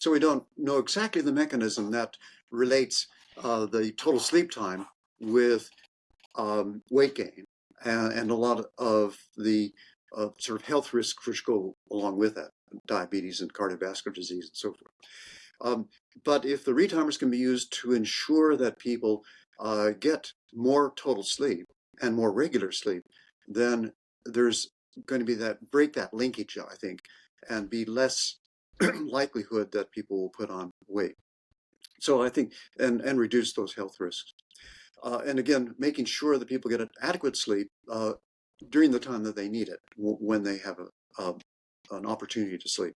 So we don't know exactly the mechanism that relates the total sleep time with weight gain and a lot of the sort of health risks which go along with that, diabetes and cardiovascular disease and so forth. But if the retimers can be used to ensure that people get more total sleep and more regular sleep, then there's going to be that break that linkage, I think, and be less likelihood that people will put on weight. So I think, and reduce those health risks. And again, making sure that people get an adequate sleep during the time that they need it when they have an opportunity to sleep.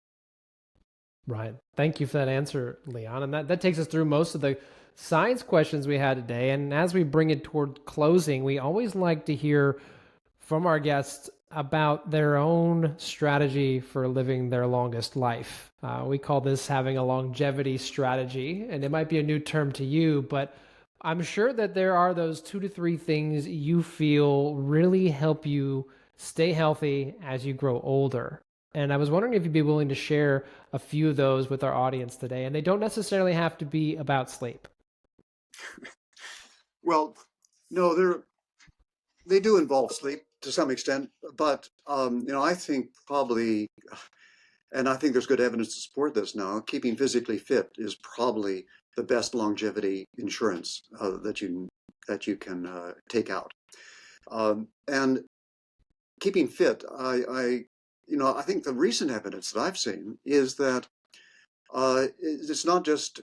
Right. Thank you for that answer, Leon. And that takes us through most of the science questions we had today. And as we bring it toward closing, we always like to hear from our guests about their own strategy for living their longest life. We call this having a longevity strategy, and it might be a new term to you, but I'm sure that there are those 2 to 3 things you feel really help you stay healthy as you grow older. And I was wondering if you'd be willing to share a few of those with our audience today. And they don't necessarily have to be about sleep. Well, no, they do involve sleep to some extent, but I think probably, and I think there's good evidence to support this now, keeping physically fit is probably the best longevity insurance that you can take out. And keeping fit, I think the recent evidence that I've seen is that it's not just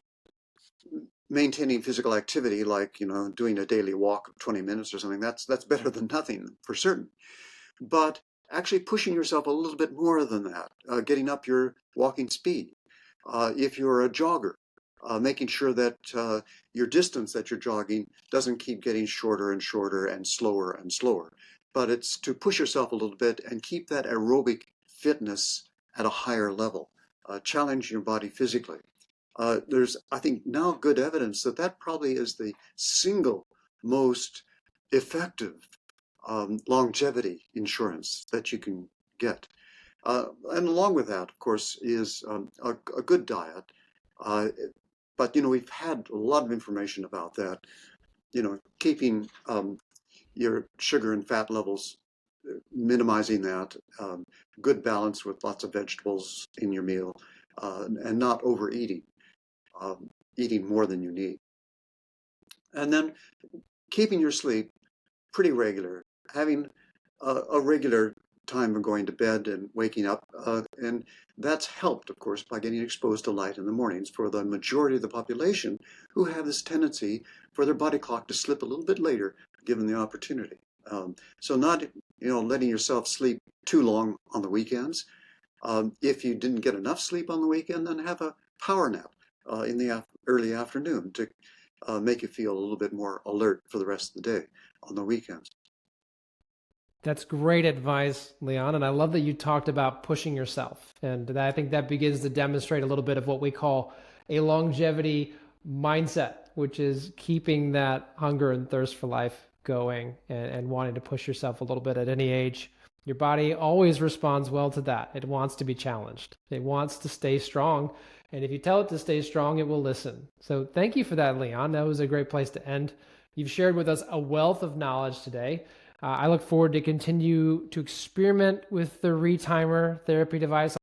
maintaining physical activity, like doing a daily walk of 20 minutes or something. That's better than nothing for certain. But actually pushing yourself a little bit more than that, getting up your walking speed. If you're a jogger, making sure that your distance that you're jogging doesn't keep getting shorter and shorter and slower, but it's to push yourself a little bit and keep that aerobic fitness at a higher level, challenge your body physically. There's, I think, now good evidence that that probably is the single most effective longevity insurance that you can get. And along with that, of course, is a good diet. But we've had a lot of information about that. Keeping your sugar and fat levels, minimizing that, good balance with lots of vegetables in your meal, and not overeating, eating more than you need. And then keeping your sleep pretty regular, having a regular time of going to bed and waking up. And that's helped, of course, by getting exposed to light in the mornings for the majority of the population who have this tendency for their body clock to slip a little bit later, given the opportunity. So not, letting yourself sleep too long on the weekends. If you didn't get enough sleep on the weekend, then have a power nap in the early afternoon to make you feel a little bit more alert for the rest of the day on the weekends. That's great advice, Leon. And I love that you talked about pushing yourself. And I think that begins to demonstrate a little bit of what we call a longevity mindset, which is keeping that hunger and thirst for life going and wanting to push yourself a little bit at any age. Your body always responds well to that. It wants to be challenged. It wants to stay strong. And if you tell it to stay strong, it will listen. So thank you for that, Leon. That was a great place to end. You've shared with us a wealth of knowledge today. I look forward to continue to experiment with the retimer therapy device.